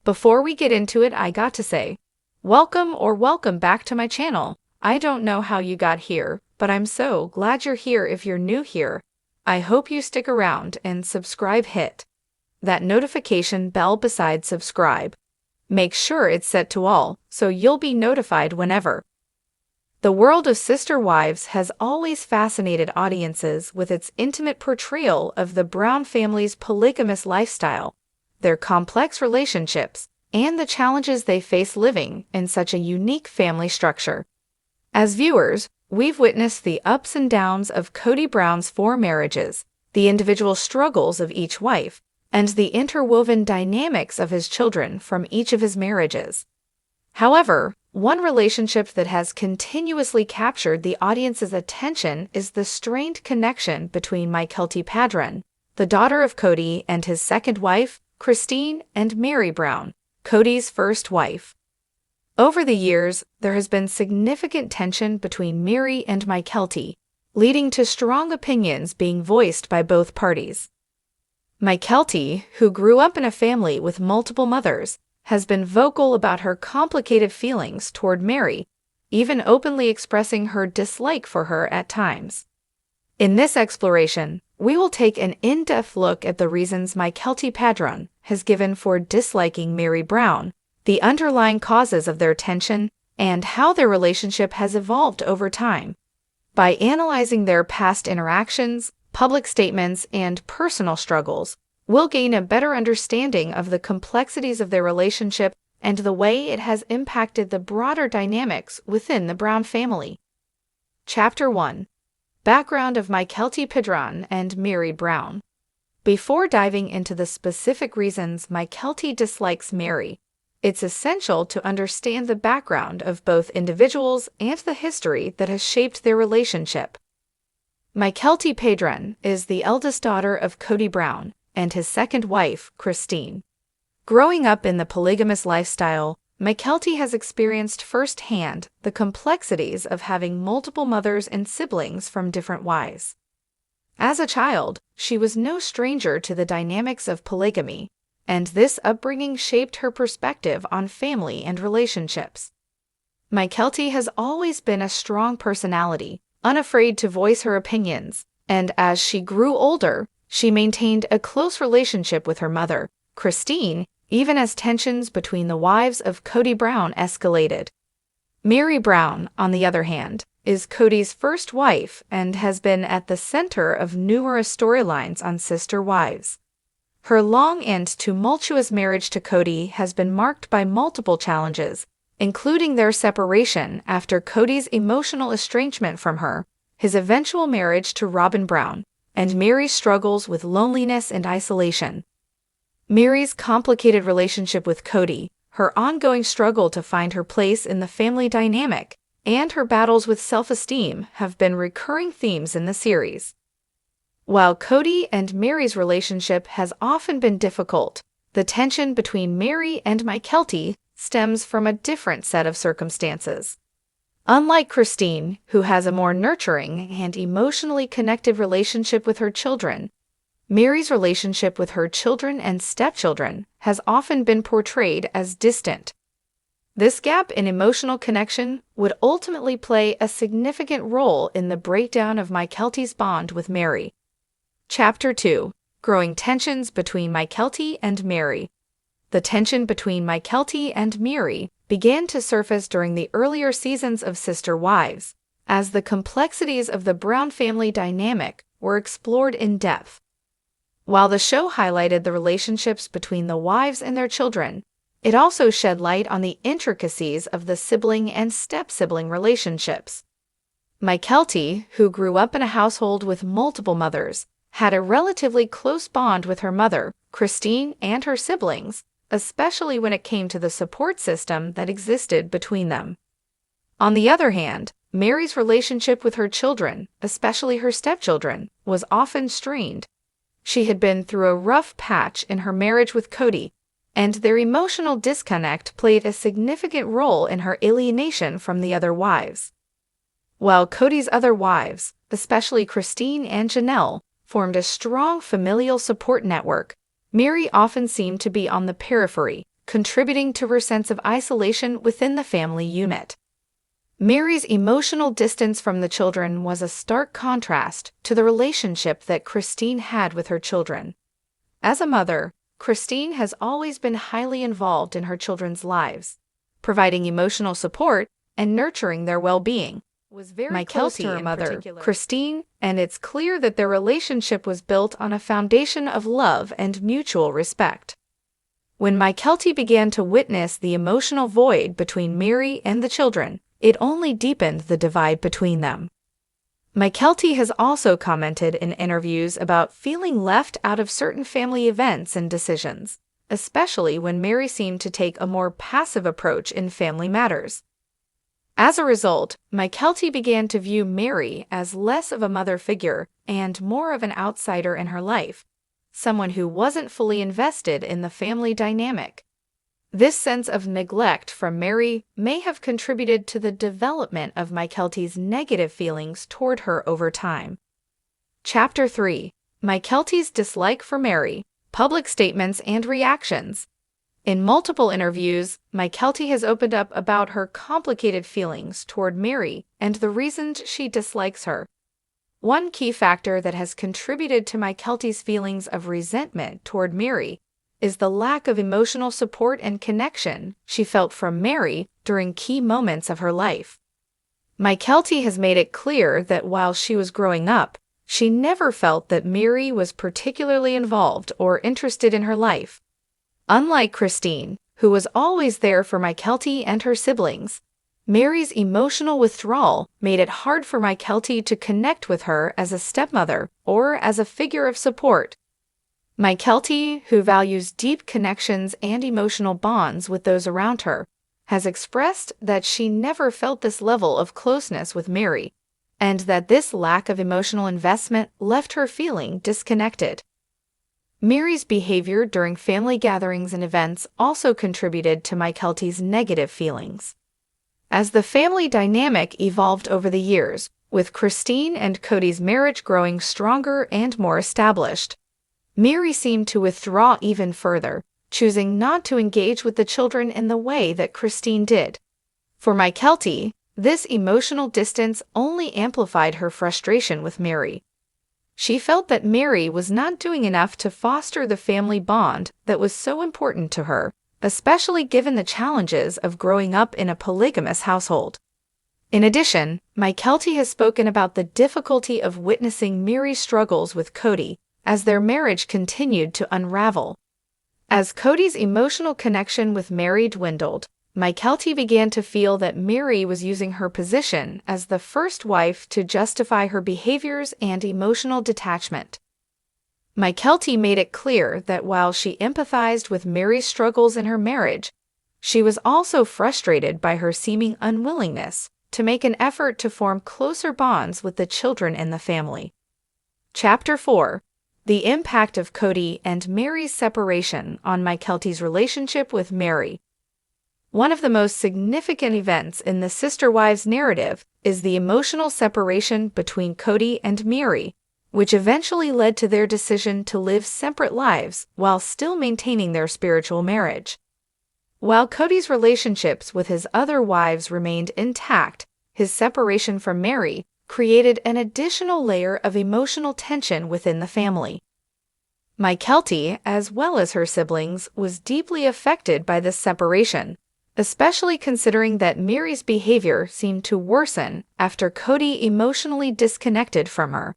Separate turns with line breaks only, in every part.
Before we get into it, I got to say, welcome back to my channel. I don't know how you got here, but I'm so glad you're here. If you're new here, I hope you stick around and subscribe. Hit that notification bell beside subscribe. Make sure it's set to all so you'll be notified whenever. The world of Sister Wives has always fascinated audiences with its intimate portrayal of the Brown family's polygamous lifestyle, their complex relationships, and the challenges they face living in such a unique family structure. As viewers, we've witnessed the ups and downs of Kody Brown's 4 marriages, the individual struggles of each wife, and the interwoven dynamics of his children from each of his marriages. However, one relationship that has continuously captured the audience's attention is the strained connection between Mykelti Padron, the daughter of Kody, and his second wife, Christine, and Meri Brown, Kody's first wife. Over the years, there has been significant tension between Meri and Mykelti, leading to strong opinions being voiced by both parties. Mykelti, who grew up in a family with multiple mothers, has been vocal about her complicated feelings toward Meri, even openly expressing her dislike for her at times. In this exploration, we will take an in-depth look at the reasons Mykelti Padron has given for disliking Meri Brown, the underlying causes of their tension, and how their relationship has evolved over time. By analyzing their past interactions, public statements, and personal struggles, we'll gain a better understanding of the complexities of their relationship and the way it has impacted the broader dynamics within the Brown family. Chapter 1. Background of Mykelti Padron and Meri Brown. Before diving into the specific reasons Mykelti dislikes Meri, it's essential to understand the background of both individuals and the history that has shaped their relationship. Mykelti Padron is the eldest daughter of Kody Brown and his second wife, Christine. Growing up in the polygamous lifestyle, Mykelti has experienced firsthand the complexities of having multiple mothers and siblings from different wives. As a child, she was no stranger to the dynamics of polygamy, and this upbringing shaped her perspective on family and relationships. Mykelti has always been a strong personality, unafraid to voice her opinions, and as she grew older, she maintained a close relationship with her mother, Christine, even as tensions between the wives of Kody Brown escalated. Meri Brown, on the other hand, is Kody's first wife and has been at the center of numerous storylines on Sister Wives. Her long and tumultuous marriage to Kody has been marked by multiple challenges, including their separation after Kody's emotional estrangement from her, his eventual marriage to Robyn Brown, and Meri's struggles with loneliness and isolation. Meri's complicated relationship with Kody, her ongoing struggle to find her place in the family dynamic, and her battles with self-esteem have been recurring themes in the series. While Kody and Meri's relationship has often been difficult, the tension between Meri and Mykelti stems from a different set of circumstances. Unlike Christine, who has a more nurturing and emotionally connected relationship with her children, Meri's relationship with her children and stepchildren has often been portrayed as distant. This gap in emotional connection would ultimately play a significant role in the breakdown of Mykelti's bond with Meri. Chapter 2. Growing tensions between Mykelti and Meri. The tension between Mykelti and Meri began to surface during the earlier seasons of Sister Wives, as the complexities of the Brown family dynamic were explored in depth. While the show highlighted the relationships between the wives and their children, it also shed light on the intricacies of the sibling and step-sibling relationships. Mykelti, who grew up in a household with multiple mothers, had a relatively close bond with her mother, Christine, and her siblings, especially when it came to the support system that existed between them. On the other hand, Meri's relationship with her children, especially her stepchildren, was often strained. She had been through a rough patch in her marriage with Kody, and their emotional disconnect played a significant role in her alienation from the other wives. While Kody's other wives, especially Christine and Janelle, formed a strong familial support network, Meri often seemed to be on the periphery, contributing to her sense of isolation within the family unit. Meri's emotional distance from the children was a stark contrast to the relationship that Christine had with her children. As a mother, Christine has always been highly involved in her children's lives, providing emotional support and nurturing their well-being. Was very close to her mother, Christine, and it's clear that their relationship was built on a foundation of love and mutual respect. When Mykelti began to witness the emotional void between Meri and the children, it only deepened the divide between them. Mykelti has also commented in interviews about feeling left out of certain family events and decisions, especially when Meri seemed to take a more passive approach in family matters. As a result, Mykelti began to view Meri as less of a mother figure and more of an outsider in her life, someone who wasn't fully invested in the family dynamic. This sense of neglect from Meri may have contributed to the development of Mykelti's negative feelings toward her over time. Chapter 3: Mykelti's dislike for Meri, public statements and reactions. In multiple interviews, Mykelti has opened up about her complicated feelings toward Meri and the reasons she dislikes her. One key factor that has contributed to Mykelti's feelings of resentment toward Meri is the lack of emotional support and connection she felt from Meri during key moments of her life. Mykelti has made it clear that while she was growing up, she never felt that Meri was particularly involved or interested in her life. Unlike Christine, who was always there for Mykelti and her siblings, Meri's emotional withdrawal made it hard for Mykelti to connect with her as a stepmother or as a figure of support. Mykelti, who values deep connections and emotional bonds with those around her, has expressed that she never felt this level of closeness with Meri, and that this lack of emotional investment left her feeling disconnected. Meri's behavior during family gatherings and events also contributed to Mykelti's negative feelings. As the family dynamic evolved over the years, with Christine and Kody's marriage growing stronger and more established, Meri seemed to withdraw even further, choosing not to engage with the children in the way that Christine did. For Mykelti, this emotional distance only amplified her frustration with Meri. She felt that Meri was not doing enough to foster the family bond that was so important to her, especially given the challenges of growing up in a polygamous household. In addition, Mykelti has spoken about the difficulty of witnessing Meri's struggles with Kody as their marriage continued to unravel. As Kody's emotional connection with Meri dwindled, Mykelti began to feel that Meri was using her position as the first wife to justify her behaviors and emotional detachment. Mykelti made it clear that while she empathized with Meri's struggles in her marriage, she was also frustrated by her seeming unwillingness to make an effort to form closer bonds with the children in the family. Chapter 4: The impact of Kody and Meri's separation on Mykelti's relationship with Meri. One of the most significant events in the Sister Wives narrative is the emotional separation between Kody and Meri, which eventually led to their decision to live separate lives while still maintaining their spiritual marriage. While Kody's relationships with his other wives remained intact, his separation from Meri created an additional layer of emotional tension within the family. Mykelti, as well as her siblings, was deeply affected by this separation, especially considering that Meri's behavior seemed to worsen after Kody emotionally disconnected from her.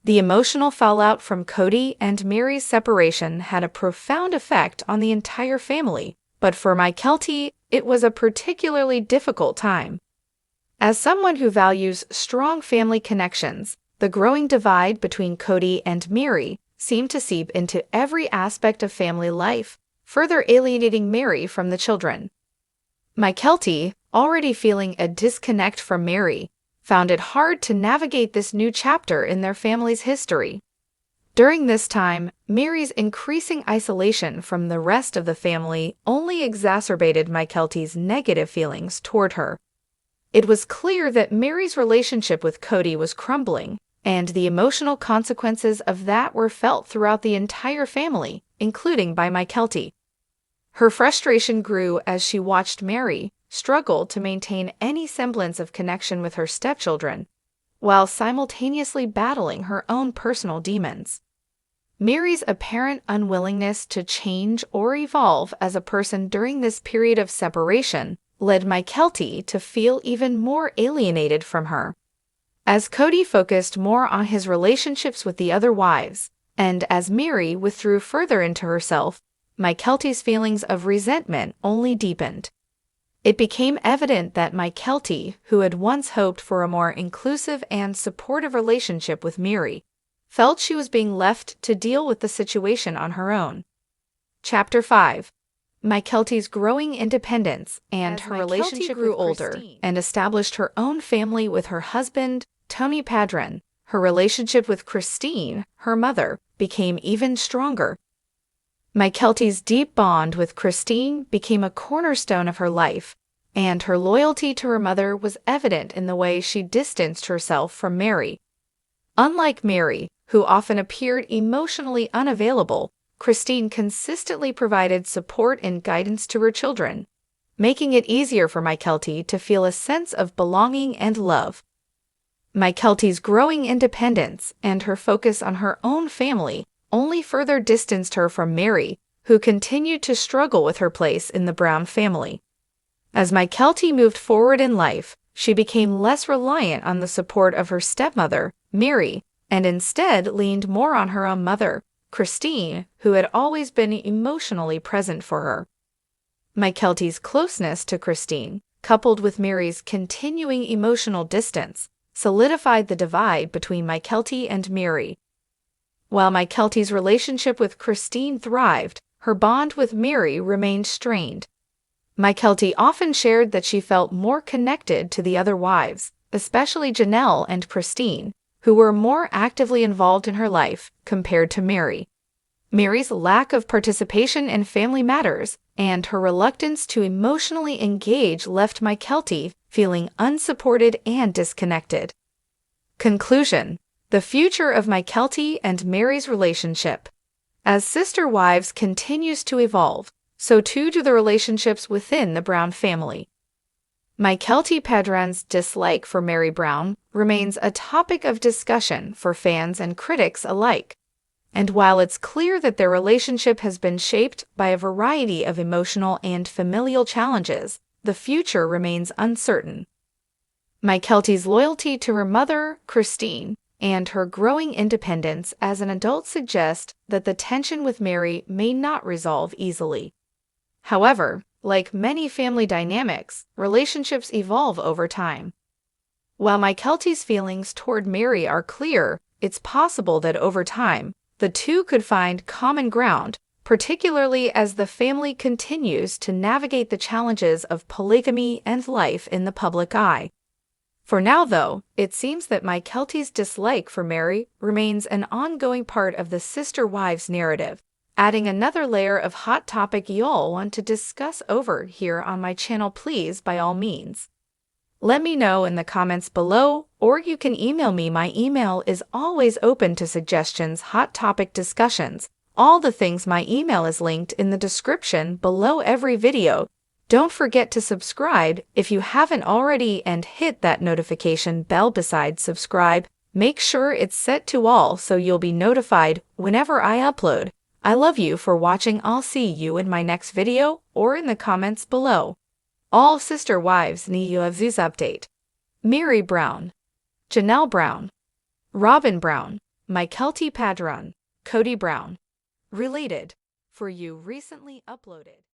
The emotional fallout from Kody and Meri's separation had a profound effect on the entire family, but for Mykelti, it was a particularly difficult time. As someone who values strong family connections, the growing divide between Kody and Meri seemed to seep into every aspect of family life, further alienating Meri from the children. Mykelti, already feeling a disconnect from Meri, found it hard to navigate this new chapter in their family's history. During this time, Meri's increasing isolation from the rest of the family only exacerbated Mykelti's negative feelings toward her. It was clear that Meri's relationship with Kody was crumbling, and the emotional consequences of that were felt throughout the entire family, including by Mykelti. Her frustration grew as she watched Meri struggle to maintain any semblance of connection with her stepchildren, while simultaneously battling her own personal demons. Meri's apparent unwillingness to change or evolve as a person during this period of separation led Mykelti to feel even more alienated from her. As Kody focused more on his relationships with the other wives, and as Meri withdrew further into herself, Mykelti's feelings of resentment only deepened. It became evident that Mykelti, who had once hoped for a more inclusive and supportive relationship with Meri, felt she was being left to deal with the situation on her own. Chapter 5. Mykelti's growing independence and her relationship grew older and established her own family with her husband, Tony Padron. Her relationship with Christine, her mother, became even stronger. Mykelti's deep bond with Christine became a cornerstone of her life, and her loyalty to her mother was evident in the way she distanced herself from Meri. Unlike Meri, who often appeared emotionally unavailable, Christine consistently provided support and guidance to her children, making it easier for Mykelti to feel a sense of belonging and love. Mykelti's growing independence and her focus on her own family only further distanced her from Meri, who continued to struggle with her place in the Brown family. As Mykelti moved forward in life, she became less reliant on the support of her stepmother, Meri, and instead leaned more on her own mother, Christine, who had always been emotionally present for her. Mykelti's closeness to Christine, coupled with Meri's continuing emotional distance, solidified the divide between Mykelti and Meri. While Mykelti's relationship with Christine thrived, her bond with Meri remained strained. Mykelti often shared that she felt more connected to the other wives, especially Janelle and Christine, who were more actively involved in her life compared to Meri. Meri's lack of participation in family matters and her reluctance to emotionally engage left Mykelti feeling unsupported and disconnected. Conclusion: the future of Mykelti and Meri's relationship. As sister wives continues to evolve, so too do the relationships within the Brown family. Mykelti Padron's dislike for Meri Brown remains a topic of discussion for fans and critics alike. And while it's clear that their relationship has been shaped by a variety of emotional and familial challenges, the future remains uncertain. Mykelti's loyalty to her mother, Christine, and her growing independence as an adult suggest that the tension with Meri may not resolve easily. However, like many family dynamics, relationships evolve over time. While Mykelti's feelings toward Meri are clear, it's possible that over time, the two could find common ground, particularly as the family continues to navigate the challenges of polygamy and life in the public eye. For now, though, it seems that Mykelti's dislike for Meri remains an ongoing part of the sister wives narrative, adding another layer of hot topic y'all want to discuss over here on my channel. Please, by all means, let me know in the comments below, or you can email me. My email is always open to suggestions, hot topic discussions, all the things. My email is linked in the description below every video. Don't forget to subscribe if you haven't already and hit that notification bell beside subscribe. Make sure it's set to all so you'll be notified whenever I upload. I love you for watching. I'll see you in my next video or in the comments below. All sister wives need you of this update. Meri Brown, Janelle Brown, Robyn Brown, Mykelti Padron, Kody Brown. Related. For you recently uploaded.